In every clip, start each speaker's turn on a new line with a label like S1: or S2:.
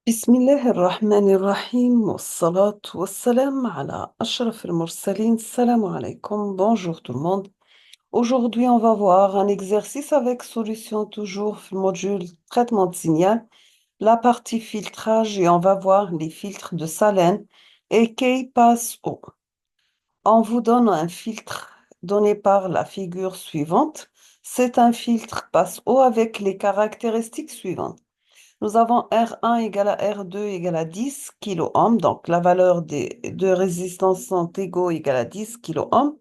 S1: بسم الله الرحمن الرحيم والصلاة والسلام على أشرف المرسلين. Salam alaikum, bonjour tout le monde. Aujourd'hui, on va voir un exercice avec solution toujours module traitement de signal, la partie filtrage et on va voir les filtres de Salène et qui passent eau. On vous donne un filtre donné par la figure suivante. C'est un filtre passe eau avec les caractéristiques suivantes. Nous avons R1 égale à R2 égale à 10 kOhms, donc la valeur des deux résistances sont égaux égale à 10 kOhms.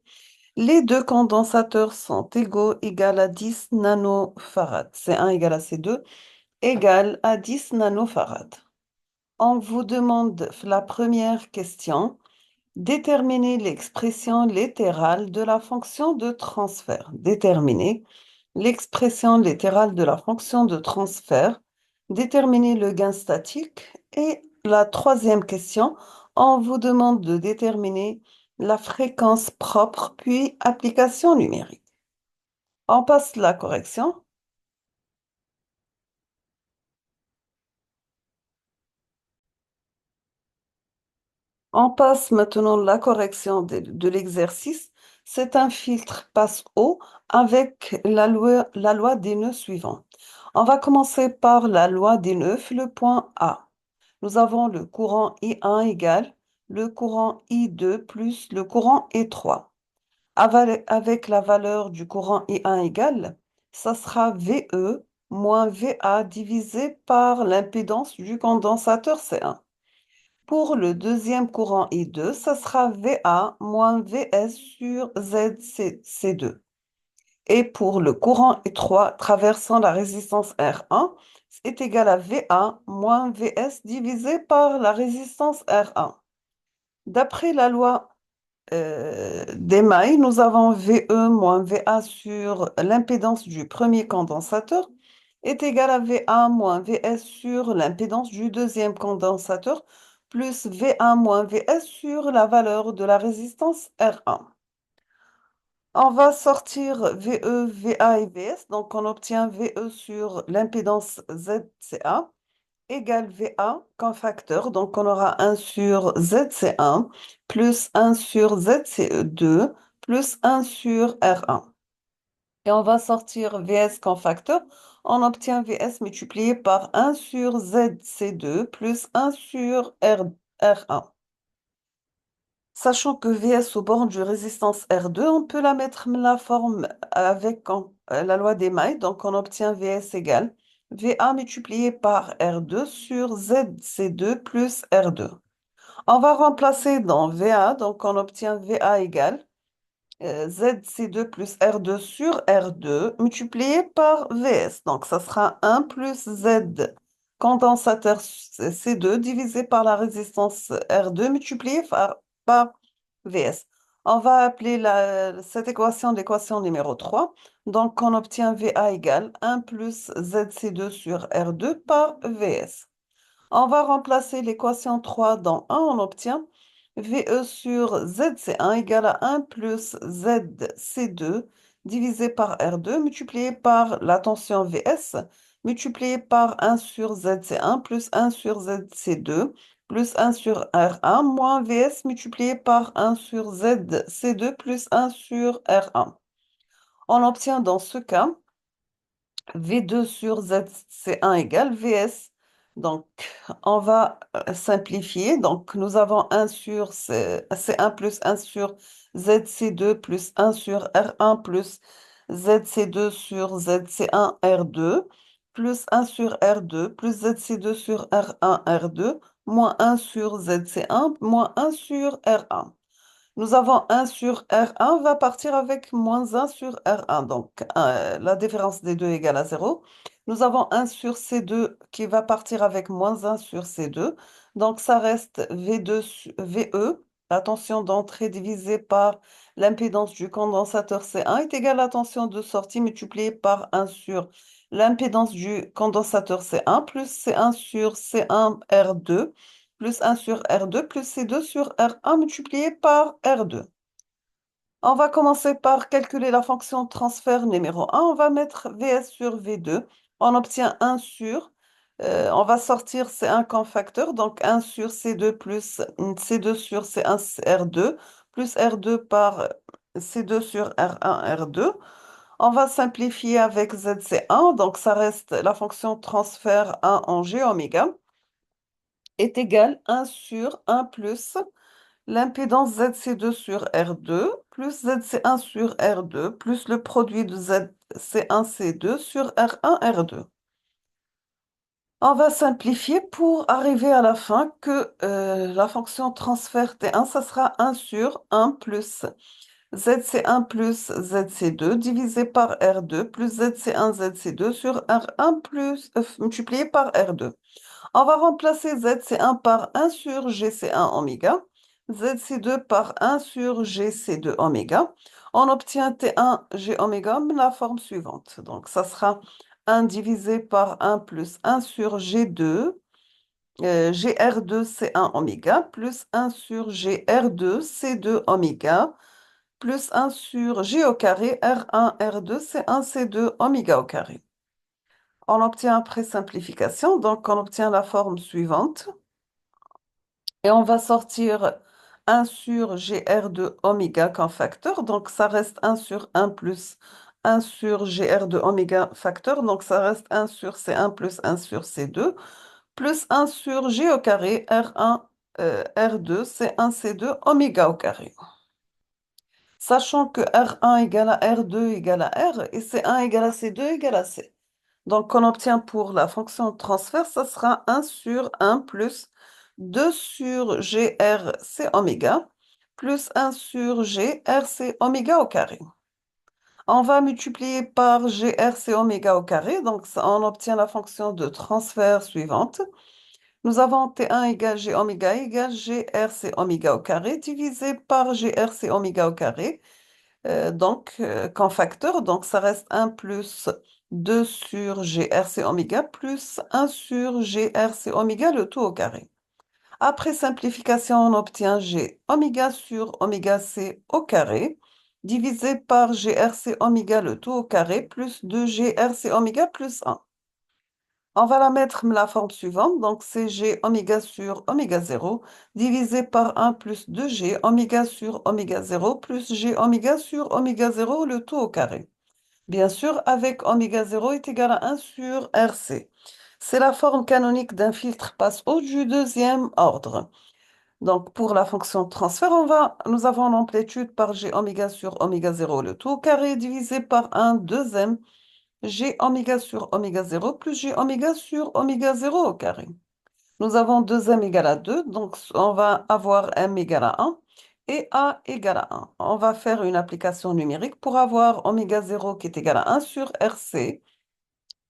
S1: Les deux condensateurs sont égaux égale à 10 nanofarads. C1 égale à C2 égale à 10 nanofarads. On vous demande la première question. Déterminer l'expression littérale de la fonction de transfert. Déterminer l'expression littérale de la fonction de transfert. Déterminer le gain statique. Et la troisième question, on vous demande de déterminer la fréquence propre, puis application numérique. On passe la correction. On passe maintenant la correction de l'exercice. C'est un filtre passe-eau avec la loi des nœuds suivants. On va commencer par la loi des nœuds, le point A. Nous avons le courant I1 égale le courant I2 plus le courant I3. Avec la valeur du courant I1 égale, ça sera VE moins VA divisé par l'impédance du condensateur C1. Pour le deuxième courant I2, ça sera VA moins VS sur ZC2. Et pour le courant I3 traversant la résistance R1, c'est égal à VA moins VS divisé par la résistance R1. D'après la loi des mailles, nous avons VE moins VA sur l'impédance du premier condensateur est égal à VA moins VS sur l'impédance du deuxième condensateur plus VA moins VS sur la valeur de la résistance R1. On va sortir VE, VA et VS, donc on obtient VE sur l'impédance ZCA égale VA comme facteur, donc on aura 1 sur ZC1 plus 1 sur ZCE2 plus 1 sur R1. Et on va sortir VS comme facteur, on obtient VS multiplié par 1 sur ZC2 plus 1 sur R1. Sachant que VS au bord du résistance R2, on peut la mettre la forme avec la loi des mailles. Donc, on obtient VS égale VA multiplié par R2 sur ZC2 plus R2. On va remplacer dans VA, donc on obtient VA égale ZC2 plus R2 sur R2 multiplié par VS. Donc, ça sera 1 plus Z condensateur C2 divisé par la résistance R2 multiplié par VS. On va appeler cette équation l'équation numéro 3. Donc, on obtient VA égale 1 plus ZC2 sur R2 par VS. On va remplacer l'équation 3 dans 1, on obtient VE sur ZC1 égale à 1 plus ZC2 divisé par R2 multiplié par la tension VS multiplié par 1 sur ZC1 plus 1 sur ZC2 plus 1 sur R1 moins VS multiplié par 1 sur ZC2 plus 1 sur R1. On obtient dans ce cas V2 sur ZC1 égale VS. Donc, on va simplifier. Donc, nous avons 1 sur C1 plus 1 sur ZC2 plus 1 sur R1 plus ZC2 sur ZC1 R2 plus 1 sur R2 plus ZC2 sur R1 R2 moins 1 sur ZC1 moins 1 sur R1. Nous avons 1 sur R1 va partir avec moins 1 sur R1. Donc, la différence des deux égale à 0. Nous avons 1 sur C2 qui va partir avec moins 1 sur C2. Donc, ça reste V2, VE, la tension d'entrée divisée par l'impédance du condensateur C1 est égale à la tension de sortie multipliée par 1 sur l'impédance du condensateur C1 plus C1 sur C1 R2 plus 1 sur R2 plus C2 sur R1 multiplié par R2. On va commencer par calculer la fonction de transfert numéro 1. On va mettre VS sur V2. On obtient 1 sur On va sortir C1 comme facteur, donc 1 sur C2 plus C2 sur C1 R2 plus R2 par C2 sur R1 R2. On va simplifier avec ZC1, donc ça reste la fonction transfert 1 en G oméga est égale 1 sur 1 plus l'impédance ZC2 sur R2 plus ZC1 sur R2 plus le produit de ZC1C2 sur R1 R2. On va simplifier pour arriver à la fin que la fonction transfert T1, ça sera 1 sur 1 plus ZC1 plus ZC2 divisé par R2 plus ZC1 ZC2 sur R1 plus multiplié par R2. On va remplacer ZC1 par 1 sur GC1 oméga, ZC2 par 1 sur GC2 oméga. On obtient T1 G oméga, la forme suivante. Donc, ça sera 1 divisé par 1 plus 1 sur G2, GR2 C1 oméga, plus 1 sur GR2 C2 oméga, plus 1 sur G au carré R1 R2 C1 C2 oméga au carré. On obtient après simplification, donc on obtient la forme suivante. Et on va sortir 1 sur GR de oméga comme facteur. Donc ça reste 1 sur 1 plus 1 sur GR de oméga facteur. Donc ça reste 1 sur C1 plus 1 sur C2 plus 1 sur G au carré R1 R2 C1 C2 oméga au carré. Sachant que R1 égale à R2 égale à R et C1 égale à C2 égale à C. Donc, on obtient pour la fonction de transfert, ça sera 1 sur 1 plus 2 sur GRC oméga plus 1 sur GRC oméga au carré. On va multiplier par GRC oméga au carré, donc on obtient la fonction de transfert suivante. Nous avons T1 égale G oméga égale GRC oméga au carré divisé par GRC oméga au carré comme facteur, donc ça reste 1 plus 2 sur GRC oméga plus 1 sur GRC oméga, le tout au carré. Après simplification, on obtient G oméga sur oméga C au carré, divisé par GRC oméga, le tout au carré, plus 2 GRC oméga plus 1. On va la mettre la forme suivante, donc c'est G oméga sur oméga 0 divisé par 1 plus 2G oméga sur oméga 0 plus G oméga sur oméga 0, le tout au carré. Bien sûr, avec oméga 0 est égal à 1 sur RC. C'est la forme canonique d'un filtre passe-haut du deuxième ordre. Donc pour la fonction de transfert, nous avons l'amplitude par G oméga sur oméga 0, le tout au carré, divisé par 1 deuxième G oméga sur oméga 0 plus G oméga sur oméga 0 au carré. Nous avons 2m égale à 2, donc on va avoir m égale à 1 et a égale à 1. On va faire une application numérique pour avoir oméga 0 qui est égal à 1 sur RC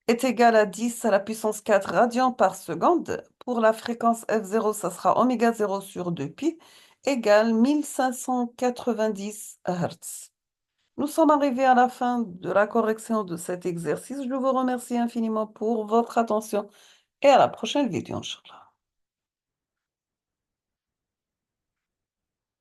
S1: est égal à 10 à la puissance 4 radians par seconde. Pour la fréquence F0, ça sera oméga 0 sur 2pi égale 1590 Hz. Nous sommes arrivés à la fin de la correction de cet exercice. Je vous remercie infiniment pour votre attention et à la prochaine vidéo, Inch'Allah.